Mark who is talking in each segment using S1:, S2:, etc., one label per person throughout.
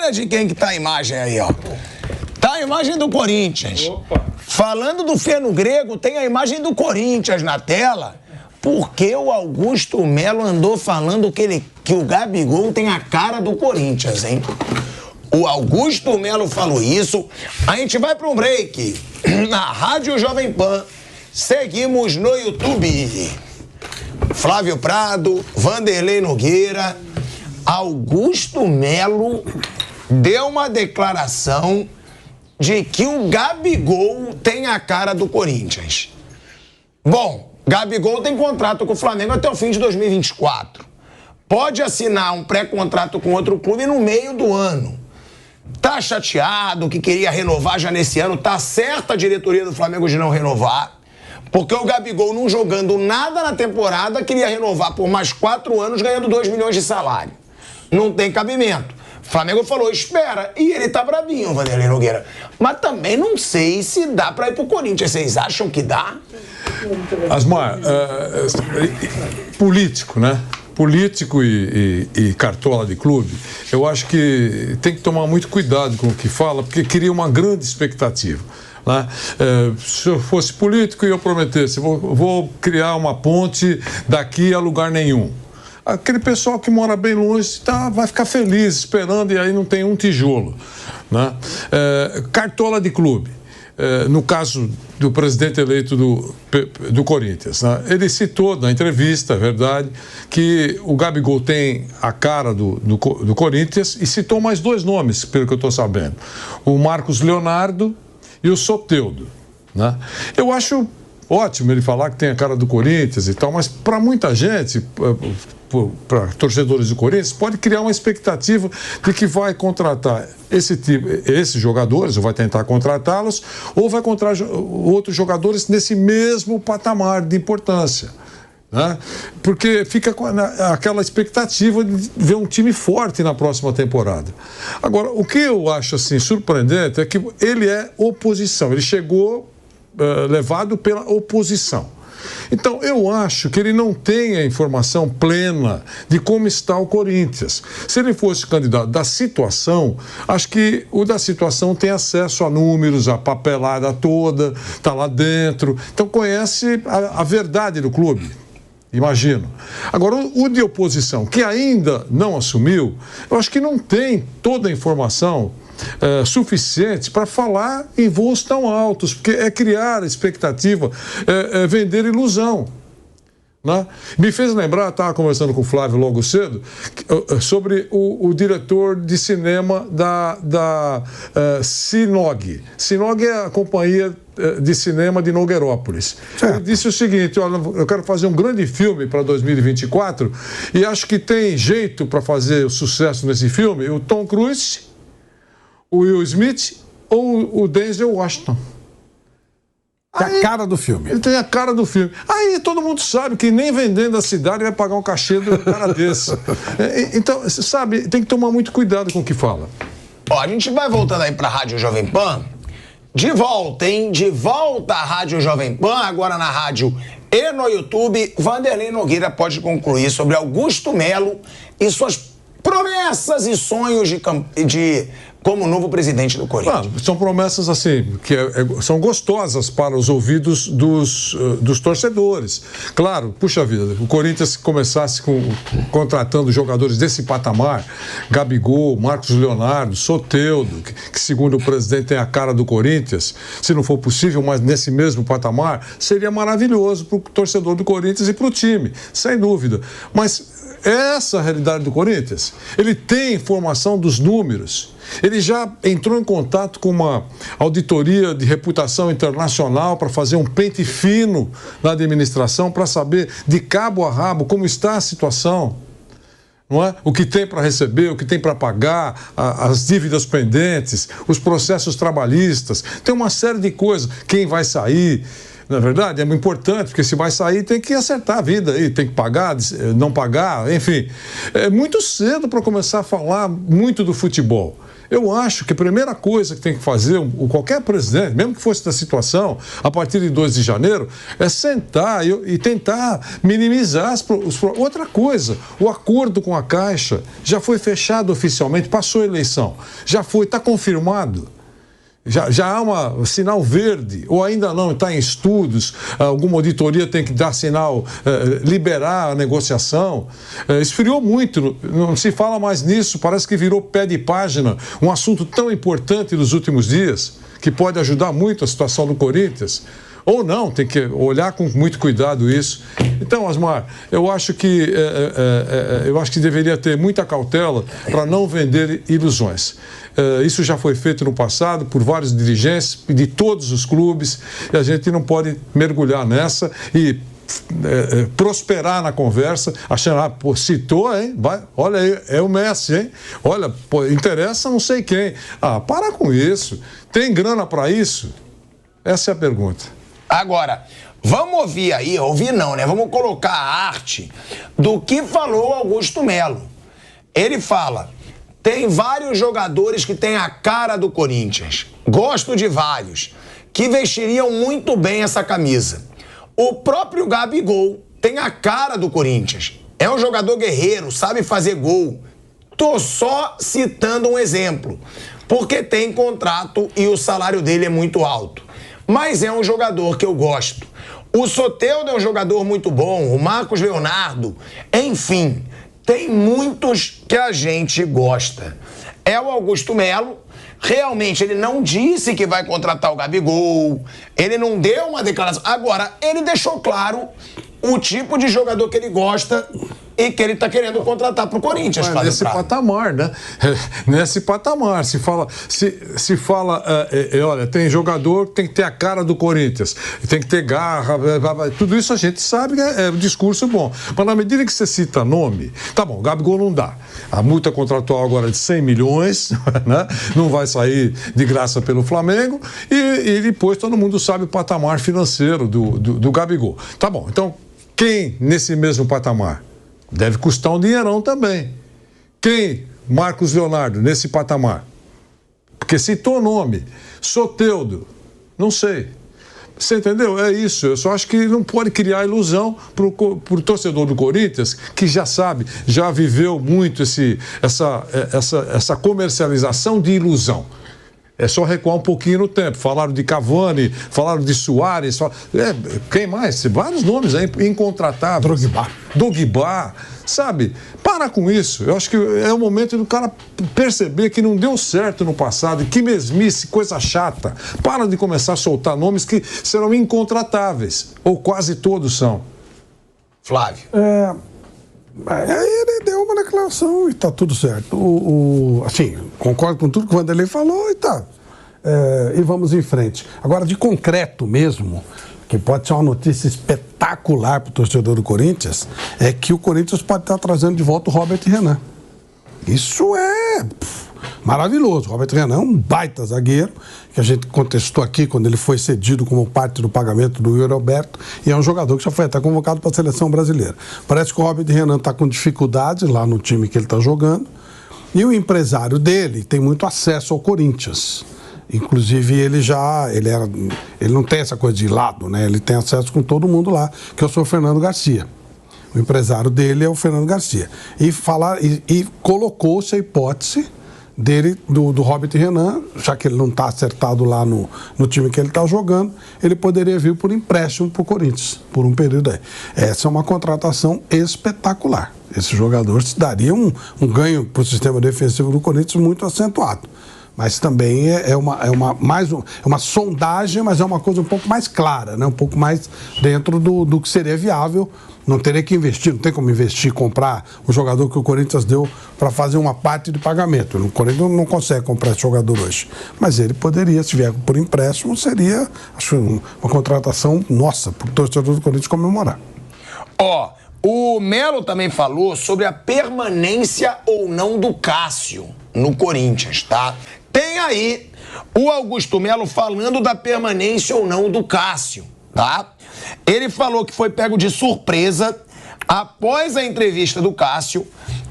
S1: Olha de quem que tá a imagem aí, ó. Tá a imagem do Corinthians.
S2: Opa.
S1: Falando do Feno Grego, tem a imagem do Corinthians na tela, porque o Augusto Melo andou falando que o Gabigol tem a cara do Corinthians, hein? O Augusto Melo falou isso. A gente vai para um break na Rádio Jovem Pan. Seguimos no YouTube. Flávio Prado, Vanderlei Nogueira, Augusto Melo deu uma declaração de que o Gabigol tem a cara do Corinthians. Bom, Gabigol tem contrato com o Flamengo até o fim de 2024. Pode assinar um pré-contrato com outro clube no meio do ano. Tá chateado, que queria renovar já nesse ano. Tá certa a diretoria do Flamengo de não renovar. Porque o Gabigol, não jogando nada na temporada, queria renovar por mais 4 anos, ganhando 2 milhões de salário. Não tem cabimento. O Flamengo falou, espera. E ele tá bravinho, Vanderlei Nogueira. Mas também não sei se dá pra ir pro Corinthians. Vocês acham que dá?
S2: Asmar, político, né? Político e cartola de clube, eu acho que tem que tomar muito cuidado com o que fala, porque cria uma grande expectativa. Né? Se eu fosse político e eu prometesse, vou criar uma ponte daqui a lugar nenhum. Aquele pessoal que mora bem longe vai ficar feliz esperando e aí não tem um tijolo. Né? Cartola de clube. No caso do presidente eleito do Corinthians, né? Ele citou na entrevista, é verdade, que o Gabigol tem a cara do Corinthians e citou mais 2 nomes, pelo que eu estou sabendo. O Marcos Leonardo e o Soteldo. Né? Eu acho ótimo ele falar que tem a cara do Corinthians e tal, mas para muita gente, para torcedores do Corinthians, pode criar uma expectativa de que vai contratar esses jogadores, ou vai tentar contratá-los, ou vai contratar outros jogadores nesse mesmo patamar de importância. Né? Porque fica com aquela expectativa de ver um time forte na próxima temporada. Agora, o que eu acho assim, surpreendente é que ele é oposição, ele chegou levado pela oposição. Então, eu acho que ele não tem a informação plena de como está o Corinthians. Se ele fosse candidato da situação, acho que o da situação tem acesso a números, a papelada toda, está lá dentro. Então, conhece a verdade do clube. Imagino. Agora, o de oposição, que ainda não assumiu, eu acho que não tem toda a informação suficiente para falar em voos tão altos, porque é criar expectativa, vender ilusão. Né? Me fez lembrar, estava conversando com o Flávio logo cedo, sobre o diretor de cinema da Sinog. Sinog é a companhia de cinema de Nogueirópolis. Ele disse o seguinte, olha, eu quero fazer um grande filme para 2024 e acho que tem jeito para fazer o sucesso nesse filme o Tom Cruise, o Will Smith ou o Denzel Washington.
S3: Tem a cara do filme.
S2: Ele tem a cara do filme. Aí todo mundo sabe que nem vendendo a cidade vai pagar um cachê do cara desse. Então, sabe, tem que tomar muito cuidado com o que fala.
S1: Ó, a gente vai voltando aí pra Rádio Jovem Pan. De volta, hein? De volta à Rádio Jovem Pan, agora na rádio e no YouTube. Vanderlei Nogueira pode concluir sobre Augusto Melo e suas promessas e sonhos como novo presidente do Corinthians.
S2: São promessas assim, que são gostosas para os ouvidos dos torcedores. Claro, puxa vida, o Corinthians começasse contratando jogadores desse patamar, Gabigol, Marcos Leonardo, Soteldo, que segundo o presidente tem a cara do Corinthians, se não for possível, mas nesse mesmo patamar, seria maravilhoso para o torcedor do Corinthians e para o time, sem dúvida. Mas essa é a realidade do Corinthians. Ele tem informação dos números. Ele já entrou em contato com uma auditoria de reputação internacional para fazer um pente fino na administração, para saber de cabo a rabo como está a situação. Não é? O que tem para receber, o que tem para pagar, as dívidas pendentes, os processos trabalhistas. Tem uma série de coisas. Quem vai sair... Na verdade, é muito importante, porque se vai sair tem que acertar a vida aí, tem que pagar, não pagar, enfim. É muito cedo para começar a falar muito do futebol. Eu acho que a primeira coisa que tem que fazer qualquer presidente, mesmo que fosse da situação, a partir de 2 de janeiro, é sentar e tentar minimizar outra coisa. O acordo com a Caixa já foi fechado oficialmente, passou a eleição, já foi, está confirmado. Já há um sinal verde, ou ainda não, está em estudos, alguma auditoria tem que dar sinal, liberar a negociação. Esfriou muito, não se fala mais nisso, parece que virou pé de página, um assunto tão importante nos últimos dias, que pode ajudar muito a situação do Corinthians. Ou não, tem que olhar com muito cuidado isso. Então, Asmar, eu acho que deveria ter muita cautela para não vender ilusões. Isso já foi feito no passado por vários dirigentes de todos os clubes e a gente não pode mergulhar nessa e prosperar na conversa, achando, citou, hein? Olha aí, é o Messi, hein? Olha, interessa não sei quem. Para com isso. Tem grana para isso? Essa é a pergunta.
S1: Agora, vamos ouvir aí, vamos colocar a arte do que falou Augusto Melo. Ele fala, tem vários jogadores que têm a cara do Corinthians, gosto de vários, que vestiriam muito bem essa camisa. O próprio Gabigol tem a cara do Corinthians, é um jogador guerreiro, sabe fazer gol. Tô só citando um exemplo, porque tem contrato e o salário dele é muito alto. Mas é um jogador que eu gosto. O Soteldo é um jogador muito bom, o Marcos Leonardo, enfim, tem muitos que a gente gosta. É o Augusto Melo, realmente ele não disse que vai contratar o Gabigol, ele não deu uma declaração. Agora, ele deixou claro o tipo de jogador que ele gosta e que ele está querendo contratar para o Corinthians.
S2: Nesse patamar, né? Nesse patamar. Se fala, olha, tem jogador que tem que ter a cara do Corinthians, tem que ter garra, tudo isso a gente sabe que é um discurso bom. Mas na medida que você cita nome, tá bom, Gabigol não dá. A multa contratual agora é de 100 milhões, né? Não vai sair de graça pelo Flamengo e depois todo mundo sabe o patamar financeiro do Gabigol. Tá bom, então quem nesse mesmo patamar? Deve custar um dinheirão também. Quem? Marcos Leonardo, nesse patamar. Porque citou o nome. Soteldo. Não sei. Você entendeu? É isso. Eu só acho que não pode criar ilusão para o torcedor do Corinthians, que já sabe, já viveu muito essa comercialização de ilusão. É só recuar um pouquinho no tempo. Falaram de Cavani, falaram de Suárez. Quem mais? Vários nomes aí, incontratáveis. Drogba, sabe? Para com isso. Eu acho que é o momento do cara perceber que não deu certo no passado, que mesmice, coisa chata. Para de começar a soltar nomes que serão incontratáveis. Ou quase todos são.
S1: Flávio.
S3: Ele deu uma declaração e está tudo certo. Assim, concordo com tudo que o Vanderlei falou e tá. E vamos em frente. Agora, de concreto mesmo, que pode ser uma notícia espetacular para o torcedor do Corinthians, é que o Corinthians pode estar trazendo de volta o Robert Renan. Isso é maravilhoso. O Robert Renan é um baita zagueiro, que a gente contestou aqui quando ele foi cedido como parte do pagamento do Yuri Alberto, e é um jogador que já foi até convocado para a seleção brasileira. Parece que o Robert Renan está com dificuldade lá no time que ele está jogando, e o empresário dele tem muito acesso ao Corinthians. Inclusive, ele não tem essa coisa de lado, né? Ele tem acesso com todo mundo lá, que é o senhor Fernando Garcia. O empresário dele é o Fernando Garcia. E colocou-se a hipótese dele, do Robert Renan, já que ele não está acertado lá no time que ele está jogando, ele poderia vir por empréstimo para o Corinthians, por um período aí. Essa é uma contratação espetacular. Esse jogador daria um ganho para o sistema defensivo do Corinthians muito acentuado. Mas também é uma sondagem, mas é uma coisa um pouco mais clara, né? Um pouco mais dentro do que seria viável. Não teria que investir, não tem como investir, comprar o jogador que o Corinthians deu para fazer uma parte de pagamento. O Corinthians não consegue comprar esse jogador hoje. Mas ele poderia, se vier por empréstimo, seria, acho, uma contratação nossa, para o torcedor do Corinthians comemorar.
S1: O Melo também falou sobre a permanência ou não do Cássio no Corinthians, tá? Tem aí o Augusto Melo falando da permanência ou não do Cássio, tá? Ele falou que foi pego de surpresa após a entrevista do Cássio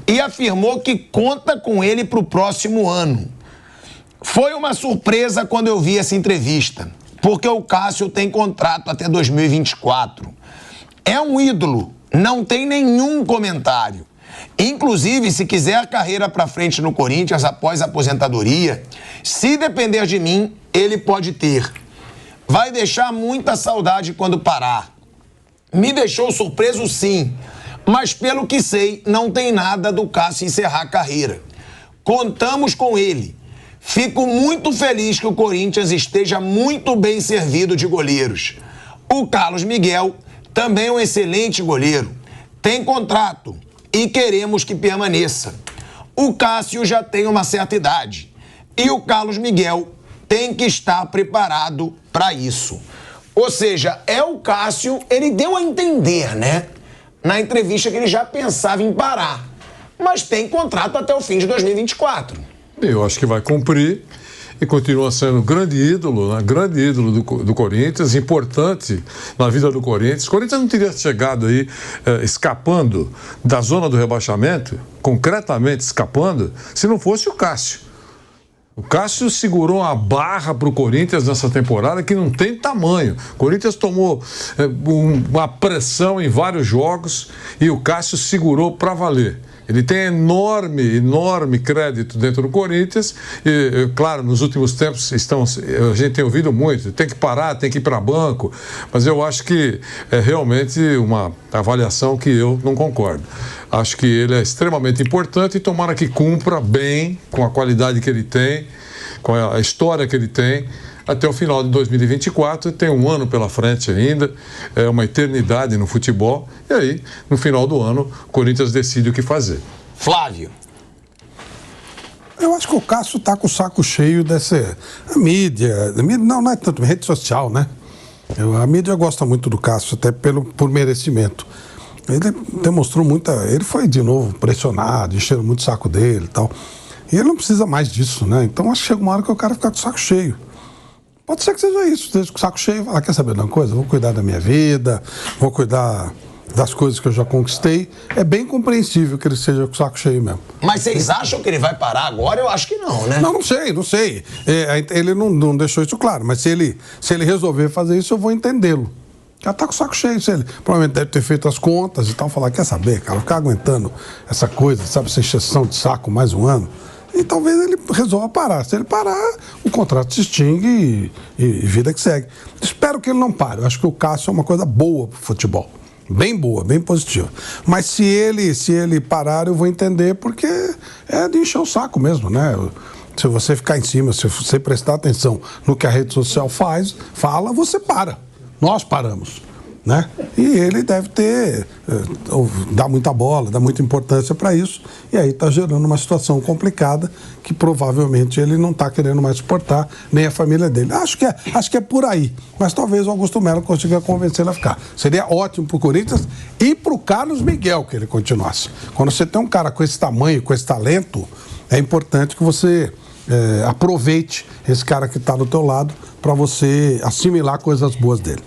S1: e afirmou que conta com ele para o próximo ano. Foi uma surpresa quando eu vi essa entrevista, porque o Cássio tem contrato até 2024. É um ídolo, não tem nenhum comentário. Inclusive, se quiser a carreira pra frente no Corinthians após a aposentadoria, se depender de mim, ele pode ter. Vai deixar muita saudade quando parar. Me deixou surpreso, sim, mas pelo que sei, não tem nada do Cássio encerrar a carreira. Contamos com ele. Fico muito feliz que o Corinthians esteja muito bem servido de goleiros. O Carlos Miguel também é um excelente goleiro. Tem contrato e queremos que permaneça. O Cássio já tem uma certa idade e o Carlos Miguel tem que estar preparado para isso. Ou seja, o Cássio, ele deu a entender, né, na entrevista que ele já pensava em parar, mas tem contrato até o fim de 2024.
S2: Eu acho que vai cumprir e continua sendo grande ídolo, né? Grande ídolo do Corinthians, importante na vida do Corinthians. O Corinthians não teria chegado aí escapando da zona do rebaixamento, concretamente escapando, se não fosse o Cássio. O Cássio segurou a barra para o Corinthians nessa temporada que não tem tamanho. O Corinthians tomou uma pressão em vários jogos e o Cássio segurou para valer. Ele tem enorme crédito dentro do Corinthians e, claro, nos últimos tempos a gente tem ouvido muito, tem que parar, tem que ir para banco, mas eu acho que é realmente uma avaliação que eu não concordo. Acho que ele é extremamente importante e tomara que cumpra bem com a qualidade que ele tem, com a história que ele tem, até o final de 2024, tem um ano pela frente ainda, é uma eternidade no futebol, e aí, no final do ano, o Corinthians decide o que fazer.
S1: Flávio.
S3: Eu acho que o Cássio está com o saco cheio dessa mídia, não é tanto rede social, né? A mídia gosta muito do Cássio, até por merecimento. Ele demonstrou ele foi de novo pressionado, encheram muito o saco dele e tal. E ele não precisa mais disso, né? Então acho que chega uma hora que o cara fica com o saco cheio. Pode ser que seja isso, esteja com o saco cheio, quer saber de uma coisa? Vou cuidar da minha vida, vou cuidar das coisas que eu já conquistei. É bem compreensível que ele seja com o saco cheio mesmo.
S1: Mas vocês acham que ele vai parar agora? Eu acho que não, né?
S3: Não sei. Ele não deixou isso claro, mas se ele resolver fazer isso, eu vou entendê-lo. Já tá com o saco cheio, provavelmente deve ter feito as contas e tal, falar, quer saber, cara, ficar aguentando essa coisa, sabe, essa encheção de saco mais um ano. E talvez ele resolva parar. Se ele parar, o contrato se extingue e vida que segue. Espero que ele não pare. Eu acho que o Cássio é uma coisa boa pro futebol. Bem boa, bem positiva. Mas se ele parar, eu vou entender, porque é de encher o saco mesmo, né? Se você ficar em cima, se você prestar atenção no que a rede social fala, você para. Nós paramos. Né? E ele deve dar muita bola, dar muita importância para isso, e aí está gerando uma situação complicada que provavelmente ele não está querendo mais suportar, nem a família dele. Acho que é por aí, mas talvez o Augusto Melo consiga convencê-lo a ficar. Seria ótimo para o Corinthians e para o Carlos Miguel que ele continuasse. Quando você tem um cara com esse tamanho, com esse talento, é importante que você aproveite esse cara que está do teu lado para você assimilar coisas boas dele.